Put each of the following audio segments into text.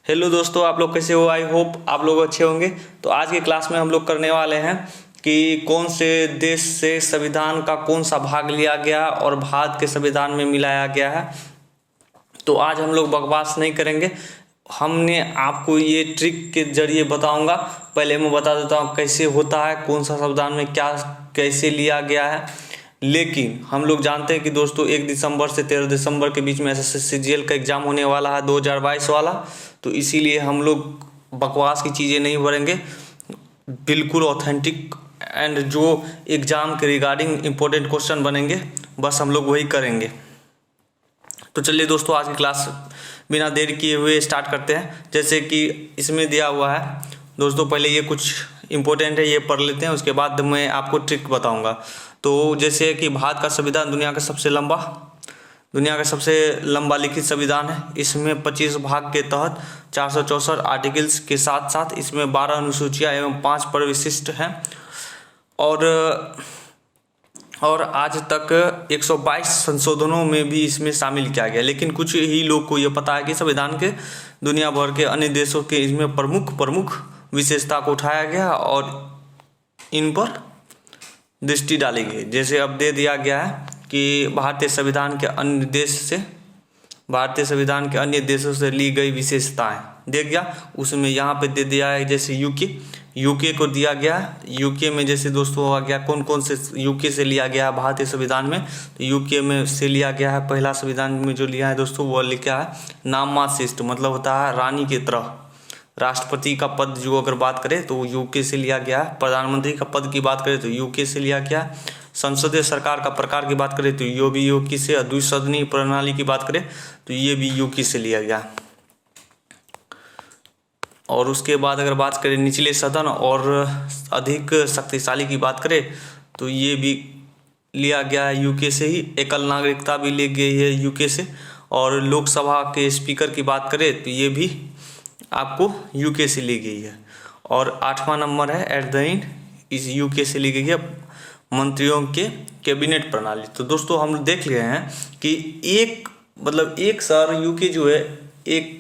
Hello दोस्तों, आप लोग कैसे हो। आई होप आप लोग अच्छे होंगे। तो आज की क्लास में हम लोग करने वाले हैं कि कौन से देश से संविधान का कौन सा भाग लिया गया और भारत के संविधान में मिलाया गया है। तो आज हम लोग बकवास नहीं करेंगे, हमने आपको ये ट्रिक के जरिए बताऊंगा। पहले मैं बता देता हूँ कैसे होता है, कौन सा संविधान में क्या कैसे लिया गया है। लेकिन हम लोग जानते हैं कि दोस्तों 1 दिसंबर से 13 दिसंबर के बीच में SSC का एग्ज़ाम होने वाला है 2022 वाला। तो इसीलिए हम लोग बकवास की चीज़ें नहीं भरेंगे, बिल्कुल ऑथेंटिक एंड जो एग्ज़ाम के रिगार्डिंग इम्पोर्टेंट क्वेश्चन बनेंगे बस हम लोग वही करेंगे। तो चलिए दोस्तों, आज की क्लास बिना देर किए हुए स्टार्ट करते हैं। जैसे कि इसमें दिया हुआ है दोस्तों, पहले ये कुछ इम्पोर्टेंट है, ये पढ़ लेते हैं, उसके बाद मैं आपको ट्रिक बताऊंगा। तो जैसे कि भारत का संविधान दुनिया का सबसे लंबा लिखित संविधान है। इसमें 25 भाग के तहत 464 आर्टिकल्स के साथ साथ इसमें 12 अनुसूचियाँ एवं 5 परिशिष्ट हैं। और आज तक 122 संशोधनों में भी इसमें शामिल किया गया। लेकिन कुछ ही लोग को ये पता है कि संविधान के दुनिया भर के अन्य देशों के इसमें प्रमुख विशेषता को उठाया गया और इन पर दृष्टि डाली गई। जैसे अब दे दिया गया है कि भारतीय संविधान के अन्य देशों से ली गई विशेषताएं दे गया। उसमें यहाँ पे दे दिया है जैसे यूके को दिया गया। यूके में जैसे दोस्तों आ गया कौन कौन से यूके से लिया गया है भारतीय संविधान में। तो यूके में से लिया गया है, पहला संविधान में जो लिया है दोस्तों वो लिखा है नाम मात्र शिष्ट, मतलब होता है रानी की तरह। राष्ट्रपति का पद जो अगर बात करें तो यूके से लिया गया। प्रधानमंत्री का पद की बात करें तो यूके से लिया गया। संसदीय सरकार का प्रकार की बात करें तो ये भी यूके से। और द्विसदनीय प्रणाली की बात करें तो ये भी यूके से लिया गया। और उसके बाद अगर बात करें निचले सदन और अधिक शक्तिशाली की बात करें तो ये भी लिया गया है यूके से ही। एकल नागरिकता भी ली गई है यूके से। और लोकसभा के स्पीकर की बात करें तो ये भी आपको यूके से ली गई है। और 8वां नंबर है एट द एंड, इस यूके से ली गई है मंत्रियों के कैबिनेट प्रणाली। तो दोस्तों हम देख रहे हैं कि एक शहर यूके जो है, एक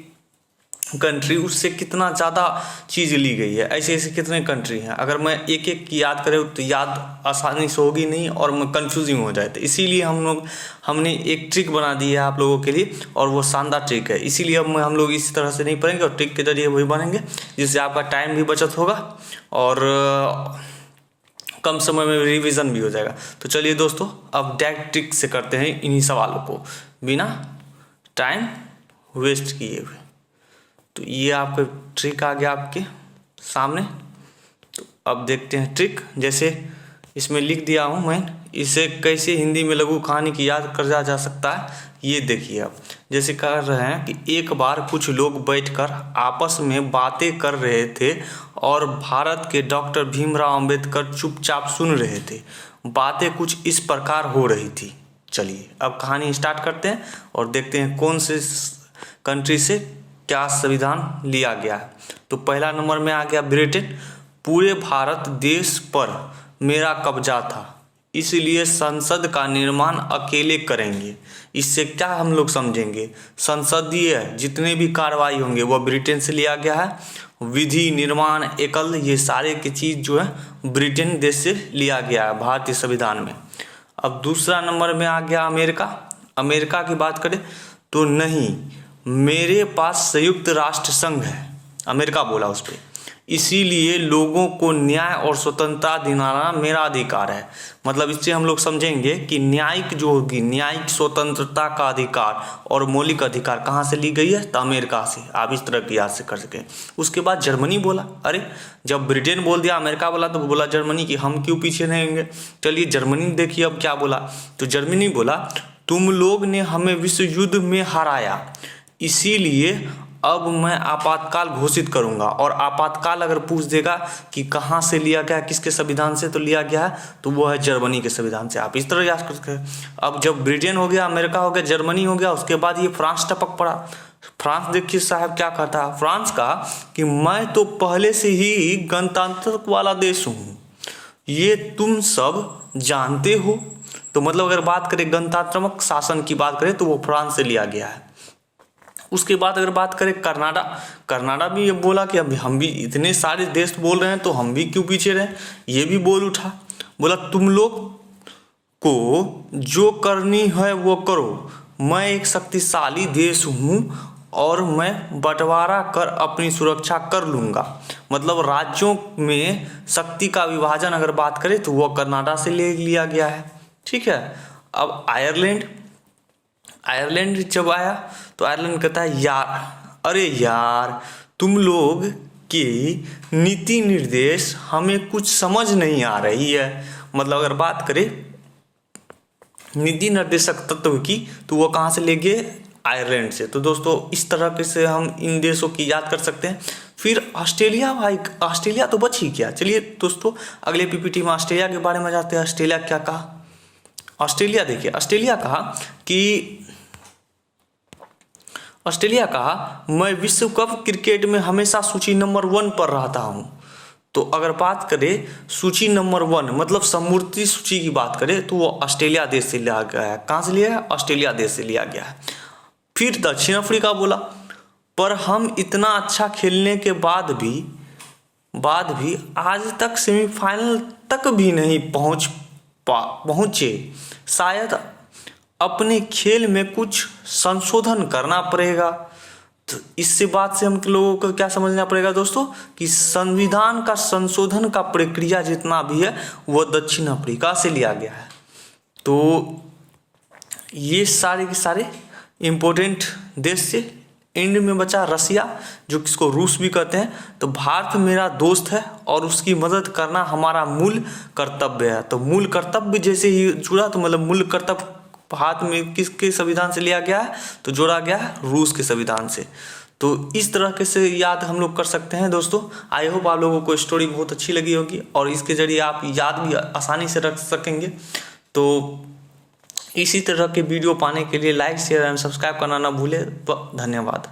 कंट्री, उससे कितना ज़्यादा चीज़ ली गई है। ऐसे ऐसे कितने कंट्री हैं, अगर मैं एक एक की याद करें तो याद आसानी से होगी नहीं और मैं कंफ्यूजिंग हो जाए। तो इसीलिए हमने एक ट्रिक बना दी है आप लोगों के लिए और वो शानदार ट्रिक है। इसीलिए अब हम लोग इसी तरह से नहीं पढ़ेंगे और ट्रिक के जरिए वही बनेंगे, जिससे आपका टाइम भी बचत होगा और कम समय में रिवीजन भी हो जाएगा। तो चलिए दोस्तों, अब डायरेक्ट ट्रिक से करते हैं इन्हीं सवालों को बिना टाइम वेस्ट किए हुए। तो ये आपका ट्रिक आ गया आपके सामने। तो अब देखते हैं ट्रिक। जैसे इसमें लिख दिया हूँ मैं, इसे कैसे हिंदी में लघु कहानी की याद कर जा सकता है ये देखिए। अब जैसे कर रहे हैं कि एक बार कुछ लोग बैठकर आपस में बातें कर रहे थे और भारत के डॉक्टर भीमराव अंबेडकर चुपचाप सुन रहे थे। बातें कुछ इस प्रकार हो रही थी। चलिए अब कहानी स्टार्ट करते हैं और देखते हैं कौन से कंट्री से क्या संविधान लिया गया है। तो पहला नंबर में आ गया ब्रिटेन। पूरे भारत देश पर मेरा कब्जा था, इसलिए संसद का निर्माण अकेले करेंगे। इससे क्या हम लोग समझेंगे, संसदीय जितने भी कार्रवाई होंगे वो ब्रिटेन से लिया गया है। विधि निर्माण एकल, ये सारे की चीज़ जो है ब्रिटेन देश से लिया गया है भारतीय संविधान में। अब दूसरा नंबर में आ गया अमेरिका की बात करें तो नहीं, मेरे पास संयुक्त राष्ट्र संघ है, अमेरिका बोला उस पर, इसीलिए लोगों को न्याय और स्वतंत्रता दिलाना मेरा अधिकार है। मतलब इससे हम लोग समझेंगे कि न्यायिक जो होगी, न्यायिक स्वतंत्रता का अधिकार और मौलिक अधिकार कहाँ से ली गई है, तो अमेरिका से। आप इस तरह की याद से कर सकें। उसके बाद जर्मनी बोला। अरे जब ब्रिटेन बोल दिया, अमेरिका बोला, तो बोला जर्मनी की हम क्यों पीछे रहेंगे। चलिए जर्मनी देखिए अब क्या बोला। तो जर्मनी बोला तुम लोग ने हमें विश्व युद्ध में हराया, इसीलिए अब मैं आपातकाल घोषित करूंगा। और आपातकाल अगर पूछ देगा कि कहाँ से लिया गया, किसके संविधान से, तो लिया गया है तो वो है जर्मनी के संविधान से। आप इस तरह याद कर सकते हैं। अब जब ब्रिटेन हो गया, अमेरिका हो गया, जर्मनी हो गया, उसके बाद ये फ्रांस टपक पड़ा। फ्रांस देखिए साहब क्या कहता है फ्रांस का कि मैं तो पहले से ही गणतंत्र वाला देश हूँ, ये तुम सब जानते हो। तो मतलब अगर बात करें गणतंत्रात्मक शासन की बात करें तो वो फ्रांस से लिया गया है। उसके बाद अगर बात करें कनाडा भी ये बोला कि अभी हम भी इतने सारे देश बोल रहे हैं तो हम भी क्यों पीछे रहें। ये भी बोल उठा, बोला तुम लोग को जो करनी है वो करो, मैं एक शक्तिशाली देश हूँ और मैं बंटवारा कर अपनी सुरक्षा कर लूँगा। मतलब राज्यों में शक्ति का विभाजन अगर बात करें तो वो कनाडा से ले लिया गया है। ठीक है। अब आयरलैंड जब आया तो आयरलैंड कहता है यार, अरे यार तुम लोग की नीति निर्देश हमें कुछ समझ नहीं आ रही है। मतलब अगर बात करें नीति निर्देशक तत्व की तो वो कहाँ से ले गए, आयरलैंड से। तो दोस्तों इस तरह से हम इन देशों की याद कर सकते हैं। फिर ऑस्ट्रेलिया, भाई ऑस्ट्रेलिया तो बच ही गया। चलिए दोस्तों अगले पीपीटी में ऑस्ट्रेलिया के बारे में जाते हैं। ऑस्ट्रेलिया क्या कहा, ऑस्ट्रेलिया देखिए, ऑस्ट्रेलिया कहा मैं विश्व कप क्रिकेट में हमेशा सूची नंबर 1 पर रहता हूं। तो अगर बात करें सूची नंबर 1 मतलब समूर्ति सूची की बात करें तो वो ऑस्ट्रेलिया देश से लिया गया है। कहाँ से लिया है, ऑस्ट्रेलिया देश से लिया गया है। फिर दक्षिण अफ्रीका बोला पर हम इतना अच्छा खेलने के बाद भी आज तक सेमीफाइनल तक भी नहीं पहुंचे। शायद अपने खेल में कुछ संशोधन करना पड़ेगा। तो इससे बात से हम लोगों को क्या समझना पड़ेगा दोस्तों कि संविधान का संशोधन का प्रक्रिया जितना भी है वो दक्षिण अफ्रीका से लिया गया है। तो ये सारे के सारे इम्पोर्टेंट देश से एंड में बचा रसिया, जो किसको रूस भी कहते हैं। तो भारत मेरा दोस्त है और उसकी मदद करना हमारा मूल कर्तव्य है। तो मूल कर्तव्य जैसे ही जुड़ा तो मतलब मूल कर्तव्य भारत में किसके संविधान से लिया गया है, तो जोड़ा गया है रूस के संविधान से। तो इस तरह के से याद हम लोग कर सकते हैं दोस्तों। आई होप आप लोगों को स्टोरी बहुत अच्छी लगी होगी और इसके जरिए आप याद भी आसानी से रख सकेंगे। तो इसी तरह के वीडियो पाने के लिए लाइक शेयर एंड सब्सक्राइब करना ना भूले। धन्यवाद।